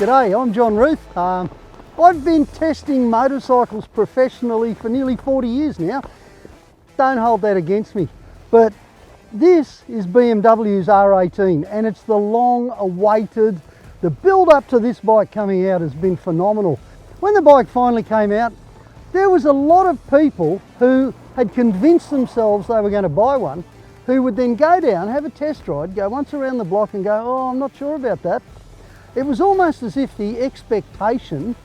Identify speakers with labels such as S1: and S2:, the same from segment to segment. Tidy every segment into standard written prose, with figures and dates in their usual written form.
S1: G'day, I'm John Ruth. I've been testing motorcycles professionally for nearly 40 years now. Don't hold that against me. But this is BMW's R18 and it's the long awaited, the build up to this bike coming out has been phenomenal. When the bike finally came out, there was a lot of people who had convinced themselves they were going to buy one, who would then go down, have a test ride, go once around the block and go, oh, I'm not sure about that. It was almost as if the expectation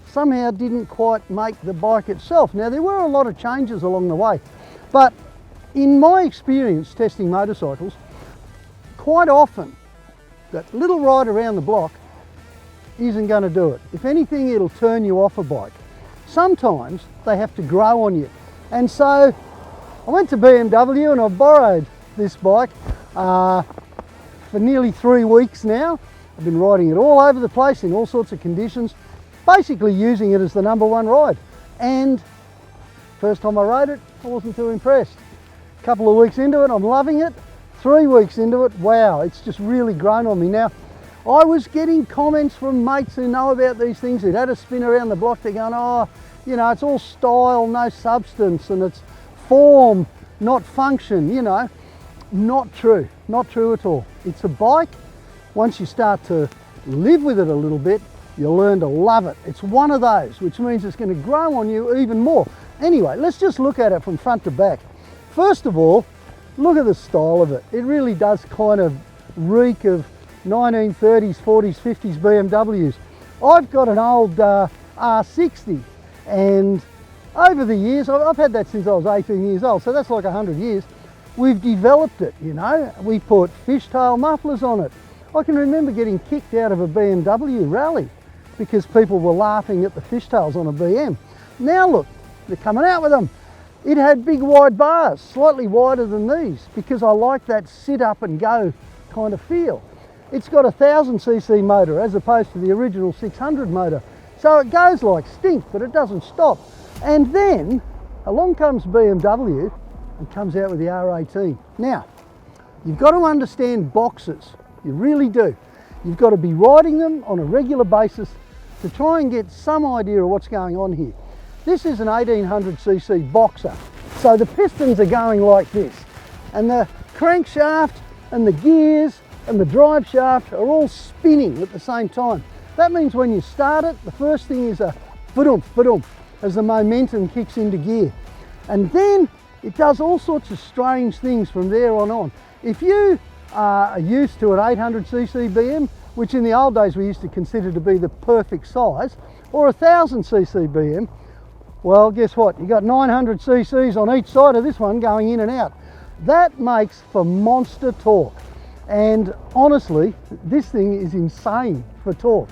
S1: somehow didn't quite make the bike itself. Now, there were a lot of changes along the way, but in my experience testing motorcycles, quite often that little ride around the block isn't going to do it. If anything, it'll turn you off a bike. Sometimes they have to grow on you. And so I went to BMW and I've borrowed this bike for nearly 3 weeks now. I've been riding it all over the place in all sorts of conditions, basically using it as the #1 ride. And first time I rode it, I wasn't too impressed. A couple of weeks into it, I'm loving it. 3 weeks into it, wow, it's just really grown on me. Now, I was getting comments from mates who know about these things, who'd had a spin around the block. They're going, oh, you know, it's all style, no substance, and it's form, not function, you know. Not true, not true at all. It's a bike, once you start to live with it a little bit, you'll learn to love it. It's one of those, which means it's going to grow on you even more. Anyway, let's just look at it from front to back. First of all, look at the style of it. It really does kind of reek of 1930s, 40s, 50s BMWs. I've got an old R60, and over the years, I've had that since I was 18 years old, so that's like 100 years. We've developed it, you know. We put fishtail mufflers on it. I can remember getting kicked out of a BMW rally because people were laughing at the fishtails on a BM. Now look, they're coming out with them. It had big wide bars, slightly wider than these, because I like that sit up and go kind of feel. It's got a 1000cc motor as opposed to the original 600 motor. So it goes like stink, but it doesn't stop. And then along comes BMW and comes out with the R18. Now, you've got to understand boxes. You really do. You've got to be riding them on a regular basis to try and get some idea of what's going on here. This is an 1800cc boxer. So the pistons are going like this, and the crankshaft and the gears and the drive shaft are all spinning at the same time. That means when you start it, the first thing is a fa-dump, fa-dump, as the momentum kicks into gear. And then it does all sorts of strange things from there on. If you are used to an 800cc BM, which in the old days we used to consider to be the perfect size, or a 1000cc BM, well, guess what? You got 900cc's on each side of this one going in and out. That makes for monster torque. And honestly, this thing is insane for torque.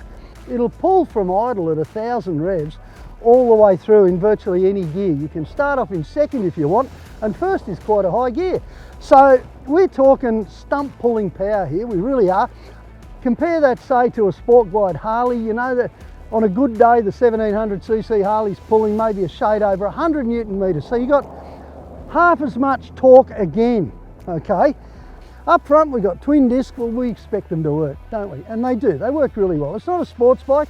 S1: It'll pull from idle at 1000 revs all the way through in virtually any gear. You can start off in second if you want, and first is quite a high gear. So we're talking stump pulling power here, we really are. Compare that, say, to a Sport Glide Harley. You know that on a good day, the 1700cc Harley's pulling maybe a shade over 100 Newton meters. So you got half as much torque again, okay? Up front, we've got twin disc. Well, we expect them to work, don't we? And they do, they work really well. It's not a sports bike,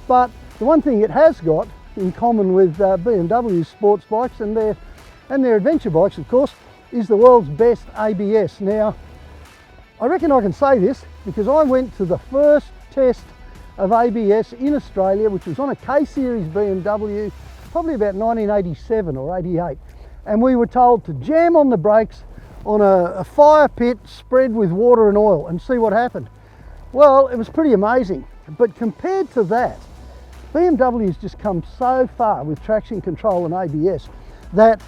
S1: but the one thing it has got in common with BMW's sports bikes and their adventure bikes, of course, is the world's best ABS. Now, I reckon I can say this because I went to the first test of ABS in Australia, which was on a K-Series BMW, probably about 1987 or 88. And we were told to jam on the brakes on a fire pit spread with water and oil and see what happened. Well, it was pretty amazing. But compared to that, BMW's just come so far with traction control and ABS that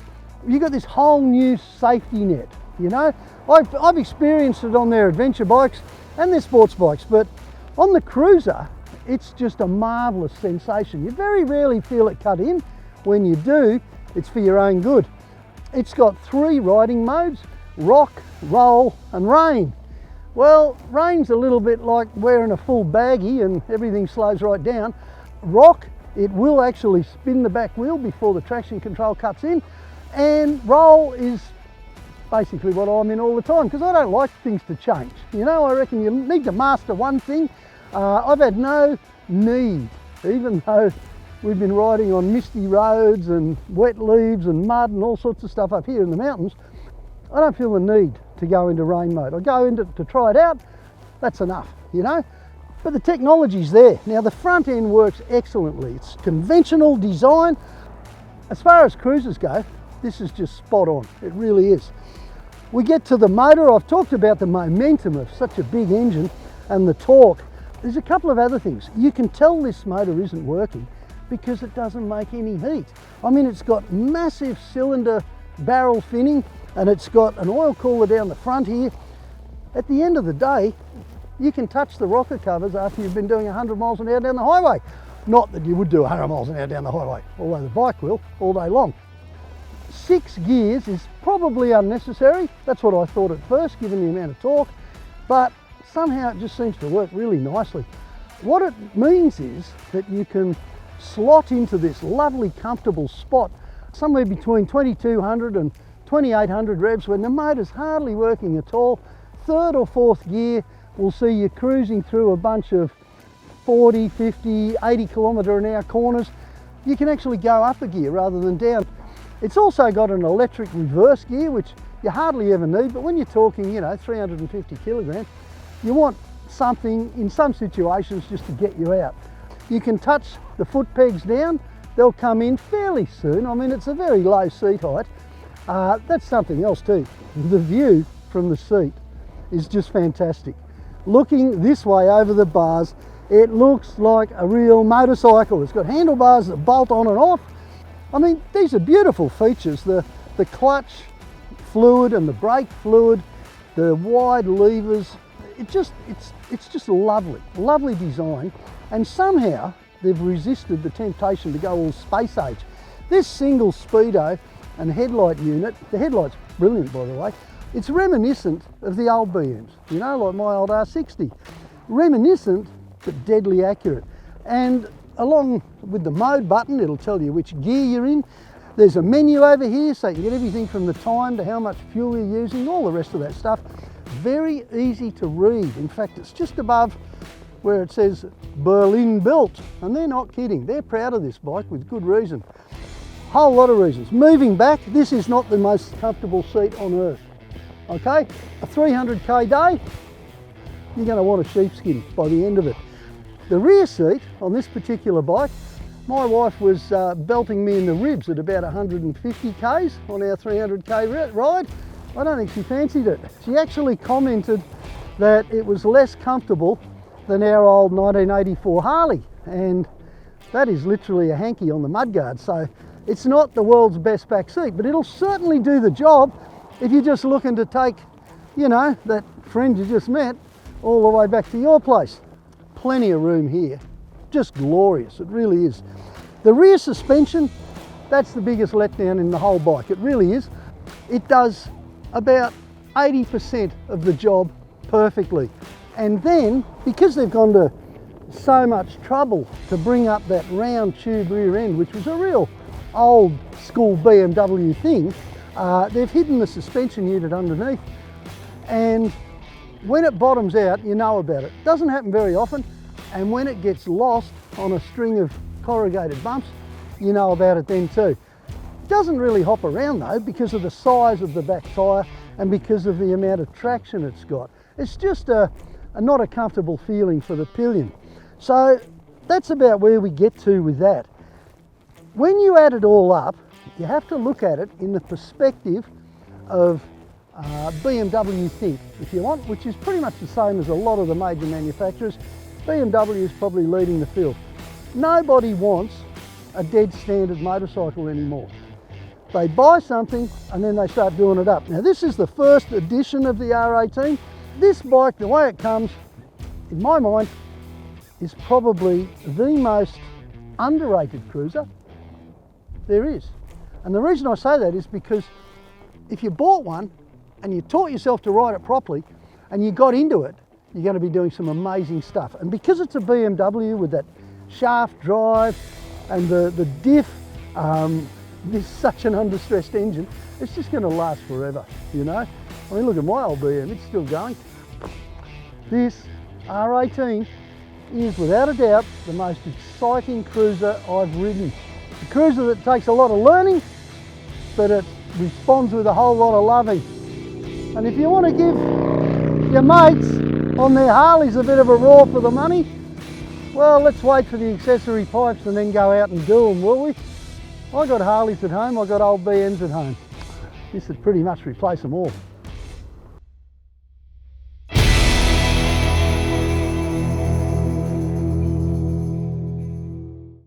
S1: you've got this whole new safety net, you know. I've experienced it on their adventure bikes and their sports bikes, but on the cruiser, it's just a marvellous sensation. You very rarely feel it cut in. When you do, it's for your own good. It's got 3 riding modes: rock, roll and rain. Well, rain's a little bit like wearing a full baggie and everything slows right down. Rock, it will actually spin the back wheel before the traction control cuts in, and roll is basically what I'm in all the time because I don't like things to change. You know, I reckon you need to master one thing. I've had no need, even though we've been riding on misty roads and wet leaves and mud and all sorts of stuff up here in the mountains, I don't feel the need to go into rain mode. I go into to try it out, that's enough, you know. But the technology's there. Now the front end works excellently. It's conventional design. As far as cruisers go, this is just spot on, it really is. We get to the motor. I've talked about the momentum of such a big engine and the torque. There's a couple of other things. You can tell this motor isn't working because it doesn't make any heat. I mean, it's got massive cylinder barrel finning and it's got an oil cooler down the front here. At the end of the day, you can touch the rocker covers after you've been doing 100 miles an hour down the highway. Not that you would do 100 miles an hour down the highway, although the bike will all day long. 6 gears is probably unnecessary. That's what I thought at first, given the amount of torque, but somehow it just seems to work really nicely. What it means is that you can slot into this lovely comfortable spot somewhere between 2200 and 2800 revs when the motor's hardly working at all. 3rd or 4th gear will see you cruising through a bunch of 40, 50, 80 kilometre an hour corners. You can actually go up a gear rather than down. It's also got an electric reverse gear, which you hardly ever need, but when you're talking, you know, 350 kilograms, you want something in some situations just to get you out. You can touch the foot pegs down. They'll come in fairly soon. I mean, it's a very low seat height. That's something else too. The view from the seat is just fantastic. Looking this way over the bars, it looks like a real motorcycle. It's got handlebars that bolt on and off. I mean, these are beautiful features. The clutch fluid and the brake fluid, the wide levers, it's just lovely design. And somehow they've resisted the temptation to go all space age. This single speedo and headlight unit, the headlight's brilliant by the way, it's reminiscent of the old BMs, you know, like my old R60. Reminiscent, but deadly accurate. And along with the mode button, it'll tell you which gear you're in. There's a menu over here, so you can get everything from the time to how much fuel you're using, all the rest of that stuff. Very easy to read. In fact, it's just above where it says Berlin built, and they're not kidding. They're proud of this bike with good reason. Whole lot of reasons. Moving back, this is not the most comfortable seat on earth. Okay, a 300k day, you're going to want a sheepskin by the end of it. The rear seat on this particular bike, my wife was belting me in the ribs at about 150 k's on our 300k ride. I don't think she fancied it. She actually commented that it was less comfortable than our old 1984 Harley, and that is literally a hanky on the mudguard. So it's not the world's best back seat, but it'll certainly do the job if you're just looking to take, you know, that friend you just met all the way back to your place. Plenty of room here, just glorious, it really is. The rear suspension, that's the biggest letdown in the whole bike, it really is. It does about 80% of the job perfectly. And then, because they've gone to so much trouble to bring up that round tube rear end, which was a real old school BMW thing, they've hidden the suspension unit underneath, and when it bottoms out, you know about it. Doesn't happen very often, and when it gets lost on a string of corrugated bumps, you know about it then too. It doesn't really hop around though because of the size of the back tyre and because of the amount of traction it's got. It's just not a comfortable feeling for the pillion. So that's about where we get to with that. When you add it all up, you have to look at it in the perspective of BMW think, if you want, which is pretty much the same as a lot of the major manufacturers. BMW is probably leading the field. Nobody wants a dead standard motorcycle anymore. They buy something and then they start doing it up. Now this is the first edition of the R18. This bike, the way it comes, in my mind, is probably the most underrated cruiser there is. And the reason I say that is because if you bought one and you taught yourself to ride it properly and you got into it, you're going to be doing some amazing stuff. And because it's a BMW with that shaft drive and the diff, this such an understressed engine, it's just going to last forever, you know. I mean, look at my old BM, it's still going. This R18 is without a doubt the most exciting cruiser I've ridden. A cruiser that takes a lot of learning, but it responds with a whole lot of loving. And if you want to give your mates on their Harleys a bit of a roar for the money, well, let's wait for the accessory pipes and then go out and do them, will we? I got Harleys at home, I got old BMs at home. This would pretty much replace them all.